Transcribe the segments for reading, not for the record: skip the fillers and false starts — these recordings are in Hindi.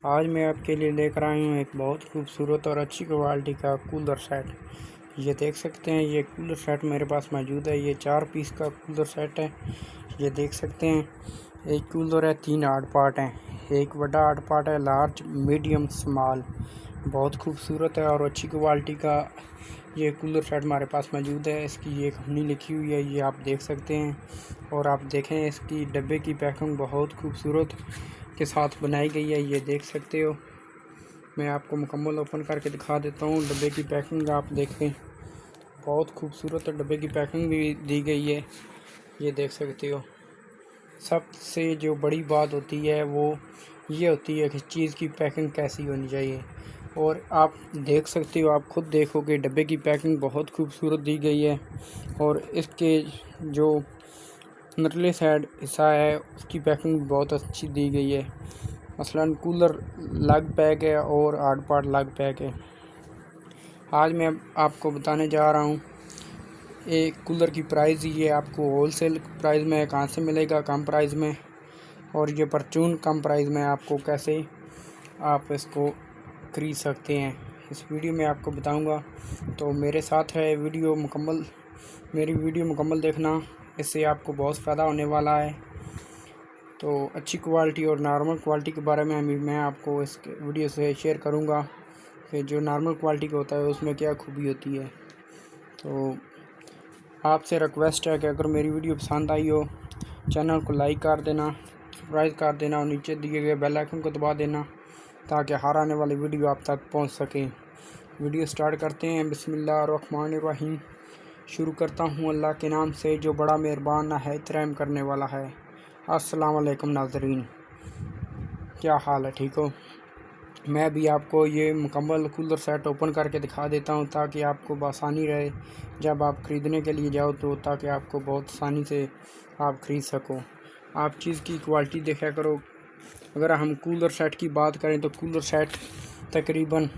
आज मैं आपके लिए लेकर आई हूँ एक बहुत खूबसूरत और अच्छी क्वालिटी का कूलर सेट। ये देख सकते हैं, ये कूलर सेट मेरे पास मौजूद है। ये 4 पीस का कूलर सेट है। ये देख सकते हैं, एक कूलर है, 3 हार्ड पार्ट हैं। एक बड़ा हार्ड पार्ट है, लार्ज, मीडियम, स्मॉल। बहुत खूबसूरत है और अच्छी क्वालिटी का ये कूलर सेट हमारे पास मौजूद है। इसकी ये कंपनी लिखी हुई है, ये आप देख सकते हैं। और आप देखें, इसकी डब्बे की पैकिंग बहुत खूबसूरत के साथ बनाई गई है। ये देख सकते हो, मैं आपको मुकम्मल ओपन करके दिखा देता हूँ। डब्बे की पैकिंग आप देखें, बहुत खूबसूरत डब्बे की पैकिंग भी दी गई है। ये देख सकते हो। सबसे जो बड़ी बात होती है वो ये होती है कि चीज़ की पैकिंग कैसी होनी चाहिए। और आप देख सकते हो, आप खुद देखोगे, डब्बे की पैकिंग बहुत खूबसूरत दी गई है। और इसके जो निचले साइड हिस्सा है उसकी पैकिंग बहुत अच्छी दी गई है। मसलन कूलर लग पैक है और हार्ड पार्ट लग पैक है। आज मैं आपको बताने जा रहा हूँ एक कूलर की प्राइस। ये आपको होलसेल प्राइस में कहाँ से मिलेगा, कम प्राइस में, और ये परचून कम प्राइस में आपको कैसे आप इसको खरीद सकते हैं, इस वीडियो में आपको बताऊंगा। तो मेरे साथ है मेरी वीडियो मुकम्मल देखना, इससे आपको बहुत फ़ायदा होने वाला है। तो अच्छी क्वालिटी और नॉर्मल क्वालिटी के बारे में मैं आपको इस वीडियो से शेयर करूंगा कि जो नॉर्मल क्वालिटी का होता है उसमें क्या खूबी होती है। तो आपसे रिक्वेस्ट है कि अगर मेरी वीडियो पसंद आई हो, चैनल को लाइक कर देना, सब्सक्राइब कर देना और नीचे दिए गए बेल आइकन को दबा देना ताकि हर आने वाली वीडियो आप तक पहुंच सके। वीडियो स्टार्ट करते हैं। बिस्मिल्लाहिर्रहमानिर्रहीम। शुरू करता हूं अल्लाह के नाम से जो बड़ा मेहरबान नहायत रहम करने वाला है। अस्सलाम वालेकुम नाज़रीन, क्या हाल है, ठीक हो? मैं भी आपको ये मुकम्मल कूलर सेट ओपन करके दिखा देता हूँ ताकि आपको आसानी रहे जब आप ख़रीदने के लिए जाओ, तो ताकि आपको बहुत आसानी से आप ख़रीद सको। आप चीज़ की क्वालिटी देखा करो। अगर हम कूलर सेट की बात करें तो कूलर सेट तकरीबन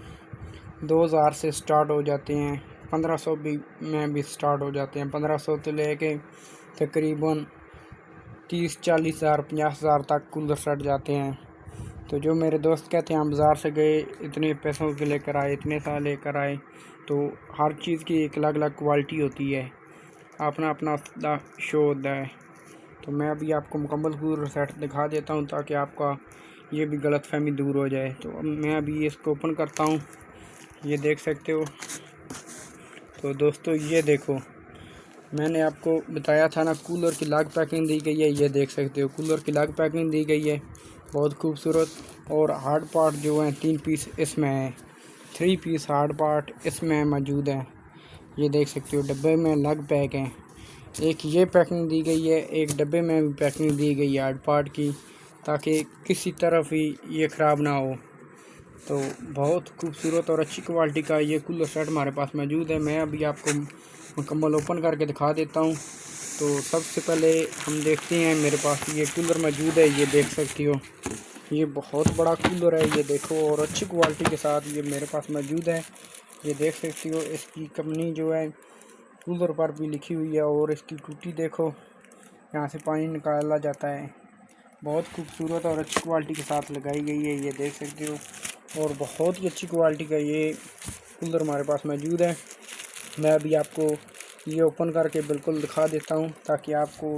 2000 से स्टार्ट हो जाते हैं, 1500 में भी स्टार्ट हो जाते हैं। 1500 से लेके तकरीबन 30-40 हज़ार 50 हज़ार तक कूलर सेट जाते हैं। तो जो मेरे दोस्त कहते हैं हम बाज़ार से गए, इतने पैसों के लेकर आए, इतने साल लेकर आए, तो हर चीज़ की एक अलग अलग क्वालिटी होती है, अपना अपना शो होता है। तो मैं अभी आपको मुकम्मल कूलर सेट दिखा देता हूँ ताकि आपका ये भी गलतफहमी दूर हो जाए। तो अब मैं अभी इसको ओपन करता हूँ। ये देख सकते हो। तो दोस्तों ये देखो, मैंने आपको बताया था ना, कूलर की लग पैकिंग दी गई है। ये देख सकते हो, कूलर की लग पैकिंग दी गई है, बहुत खूबसूरत। और हार्ड पार्ट जो हैं 3 पीस इसमें है, 3 पीस हार्ड पार्ट इसमें मौजूद है। ये देख सकते हो, डब्बे में लग पैक हैं। एक ये पैकिंग दी गई है, एक डब्बे में भी पैकिंग दी गई है हार्ड पार्ट की, ताकि किसी तरफ ही ये ख़राब ना हो। तो बहुत खूबसूरत और अच्छी क्वालिटी का ये कूलर सेट हमारे पास मौजूद है। मैं अभी आपको मुकम्मल ओपन करके दिखा देता हूँ। तो सबसे पहले हम देखते हैं, मेरे पास ये कूलर मौजूद है। ये देख सकती हो, ये बहुत बड़ा कूलर है, ये देखो, और अच्छी क्वालिटी के साथ ये मेरे पास मौजूद है। ये देख सकती हो, इसकी कंपनी जो है कूलर पर भी लिखी हुई है। और इसकी टूटी देखो, यहाँ से पानी निकाला जाता है। बहुत खूबसूरत और अच्छी क्वालिटी के साथ लगाई गई है, ये देख सकते हो। और बहुत ही अच्छी क्वालिटी का ये कूलर हमारे पास मौजूद है। मैं अभी आपको ये ओपन करके बिल्कुल दिखा देता हूँ ताकि आपको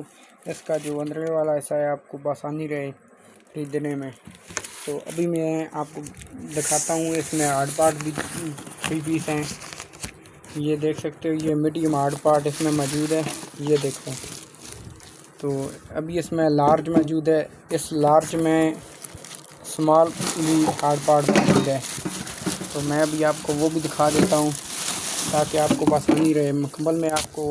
इसका जो अंदर वाला हिस्सा है आपको आसानी रहे खरीदने में। तो अभी मैं आपको दिखाता हूँ, इसमें हार्ड पार्ट भी 3 पीस हैं। ये देख सकते हो, ये मीडियम हार्ड पार्ट इसमें मौजूद है, ये देखो। तो अभी इसमें लार्ज मौजूद है, इस लार्ज में स्मॉल भी हार्ड पार्ट मौजूद है। तो मैं अभी आपको वो भी दिखा देता हूँ ताकि आपको आसानी रहे। मुकम्मल मैं आपको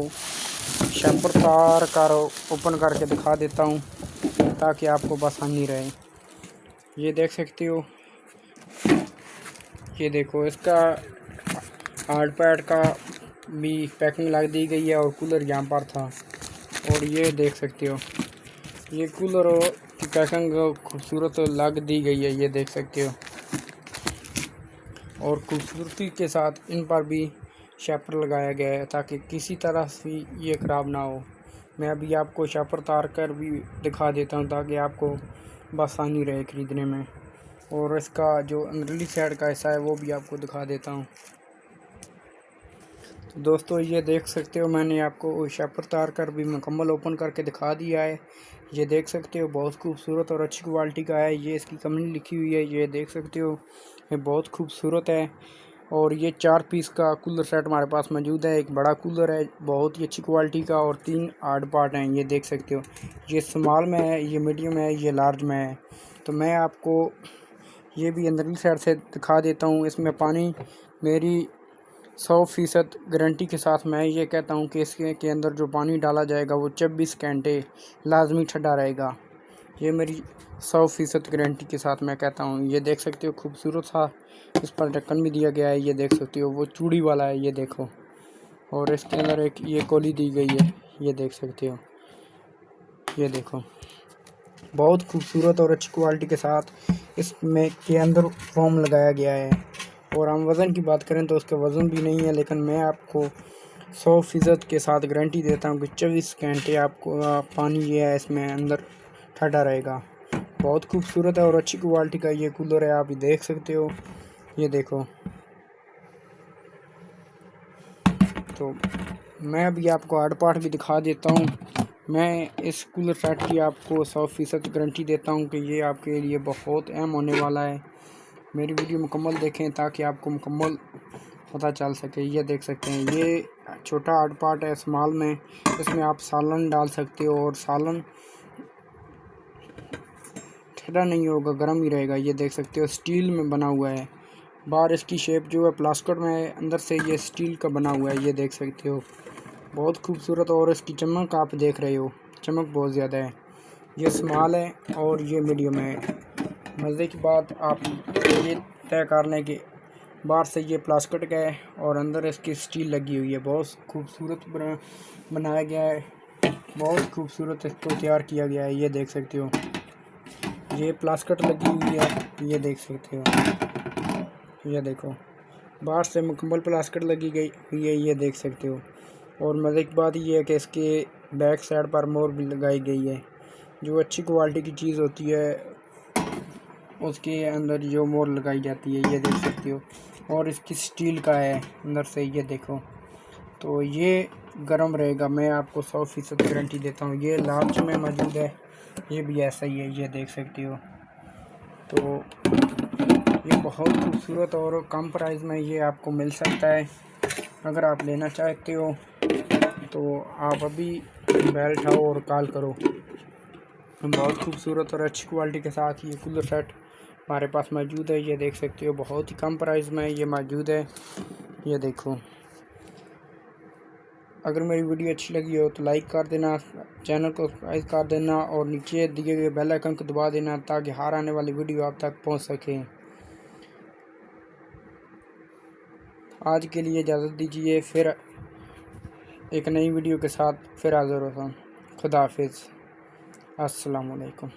शैम्पर तार कर ओपन करके दिखा देता हूँ ताकि आपको आसानी रहे। ये देख सकते हो, ये देखो, इसका हार्ड पैड का भी पैकिंग लग दी गई है और कूलर यहाँ पर था। और ये देख सकते हो, ये कूलर की पैकिंग खूबसूरत लग दी गई है, ये देख सकते हो। और खूबसूरती के साथ इन पर भी शापर लगाया गया है ताकि किसी तरह से ये ख़राब ना हो। मैं अभी आपको शापर तार कर भी दिखा देता हूँ ताकि आपको आसानी रहे ख़रीदने में। और इसका जो अंदरली साइड का हिस्सा है वो भी आपको दिखा देता हूँ। तो दोस्तों ये देख सकते हो, मैंने आपको शापर तार कर भी मुकम्मल ओपन करके दिखा दिया है। ये देख सकते हो बहुत खूबसूरत और अच्छी क्वालिटी का है। ये इसकी कंपनी लिखी हुई है, ये देख सकते हो, ये बहुत खूबसूरत है। और ये 4 पीस का कूलर सेट हमारे पास मौजूद है। एक बड़ा कूलर है बहुत ही अच्छी क्वालिटी का, और 3 हार्ड पार्ट हैं, ये देख सकते हो। ये स्मॉल में है, ये मीडियम है, ये लार्ज में है। तो मैं आपको ये भी अंदरली साइड से दिखा देता हूँ। इसमें पानी मेरी 100% गारंटी के साथ मैं ये कहता हूँ कि इसके अंदर जो पानी डाला जाएगा वो 24 घंटे लाजमी ठंडा रहेगा। ये मेरी 100% गारंटी के साथ मैं कहता हूँ। ये देख सकते हो खूबसूरत सा इस पर ढक्कन भी दिया गया है, ये देख सकते हो, वो चूड़ी वाला है, ये देखो। और इसके अंदर एक ये कोली दी गई है, ये देख सकते हो, ये देखो, बहुत खूबसूरत और अच्छी क्वालिटी के साथ इसमें के अंदर फोम लगाया गया है। और हम वज़न की बात करें तो उसका वज़न भी नहीं है, लेकिन मैं आपको 100% के साथ गारंटी देता हूँ कि 24 घंटे आपको पानी ये है इसमें अंदर ठंडा रहेगा। बहुत खूबसूरत है और अच्छी क्वालिटी का ये कूलर है, आप देख सकते हो, ये देखो। तो मैं अभी आपको हार्ड पार्ट भी दिखा देता हूँ। मैं इस कूलर सेट की आपको 100% गारंटी देता हूँ कि ये आपके लिए बहुत अहम होने वाला है। मेरी वीडियो मुकम्मल देखें ताकि आपको मुकम्मल पता चल सके। ये देख सकते हैं, ये छोटा हार्ड पार्ट है स्मॉल में, इसमें आप सालन डाल सकते हो और सालन ठंडा नहीं होगा, गर्म ही रहेगा। ये देख सकते हो स्टील में बना हुआ है, बाहर इसकी शेप जो है प्लास्टिक में है, अंदर से ये स्टील का बना हुआ है, ये देख सकते हो, बहुत खूबसूरत। और इसकी चमक आप देख रहे हो, चमक बहुत ज़्यादा है। ये स्मॉल है और ये मीडियम है। मज़े की बात आप ये तय कर लें कि बाहर से ये प्लास्टिक का है और अंदर इसकी स्टील लगी हुई है। बहुत खूबसूरत बनाया गया है, बहुत खूबसूरत इसको तैयार किया गया है, ये देख सकते हो। ये प्लास्टिक लगी हुई है, ये देख सकते हो, ये देखो, बाहर से मुकम्मल प्लास्टिक लगी गई हुई है, ये देख सकते हो। और मज़े की बात ये है कि इसके बैक साइड पर मोर भी लगाई गई है। जो अच्छी क्वालिटी की चीज़ होती है उसके अंदर जो मोर लगाई जाती है, ये देख सकते हो। और इसकी स्टील का है अंदर से, ये देखो। तो ये गर्म रहेगा, मैं आपको 100% गारंटी देता हूँ। ये लार्ज में मौजूद है, ये भी ऐसा ही है, ये देख सकते हो। तो ये बहुत खूबसूरत और कम प्राइस में ये आपको मिल सकता है। अगर आप लेना चाहते हो तो आप अभी बैल उठाओ और कॉल करो। बहुत खूबसूरत और अच्छी क्वालिटी के साथ ये कूलर सेट हमारे पास मौजूद है, ये देख सकते हो। बहुत ही कम प्राइस में ये मौजूद है, ये देखो। अगर मेरी वीडियो अच्छी लगी हो तो लाइक कर देना, चैनल को सब्सक्राइब कर देना और नीचे दिए गए बेल आइकन को दबा देना ताकि हर आने वाली वीडियो आप तक पहुंच सके। आज के लिए इजाज़त दीजिए, फिर एक नई वीडियो के साथ फिर हाज़िर होता हूँ। खुदा हाफिज़, अस्सलाम वालेकुम।